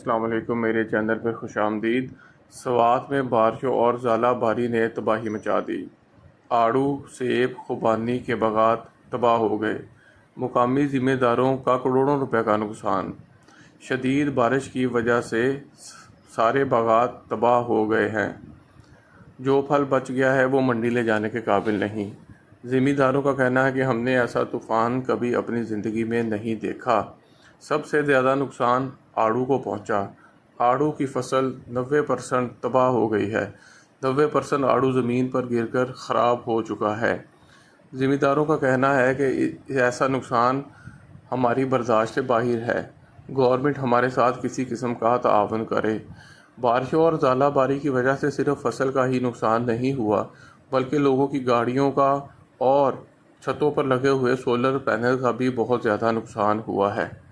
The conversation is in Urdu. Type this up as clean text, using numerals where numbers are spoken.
السلام علیکم، میرے چینل پر خوش آمدید۔ سوات میں بارشوں اور ژالہ باری نے تباہی مچا دی۔ آڑو، سیب، خوبانی کے باغات تباہ ہو گئے۔ مقامی ذمہ داروں کا کروڑوں روپے کا نقصان۔ شدید بارش کی وجہ سے سارے باغات تباہ ہو گئے ہیں۔ جو پھل بچ گیا ہے وہ منڈی لے جانے کے قابل نہیں۔ ذمہ داروں کا کہنا ہے کہ ہم نے ایسا طوفان کبھی اپنی زندگی میں نہیں دیکھا۔ سب سے زیادہ نقصان آڑو کو پہنچا۔ آڑو کی فصل 90% تباہ ہو گئی ہے۔ 90% آڑو زمین پر گر کر خراب ہو چکا ہے۔ ذمہ داروں کا کہنا ہے کہ ایسا نقصان ہماری برداشت سے باہر ہے۔ گورنمنٹ ہمارے ساتھ کسی قسم کا تعاون کرے۔ بارشوں اور ژالہ باری کی وجہ سے صرف فصل کا ہی نقصان نہیں ہوا بلکہ لوگوں کی گاڑیوں کا اور چھتوں پر لگے ہوئے سولر پینل کا بھی بہت زیادہ نقصان ہوا ہے۔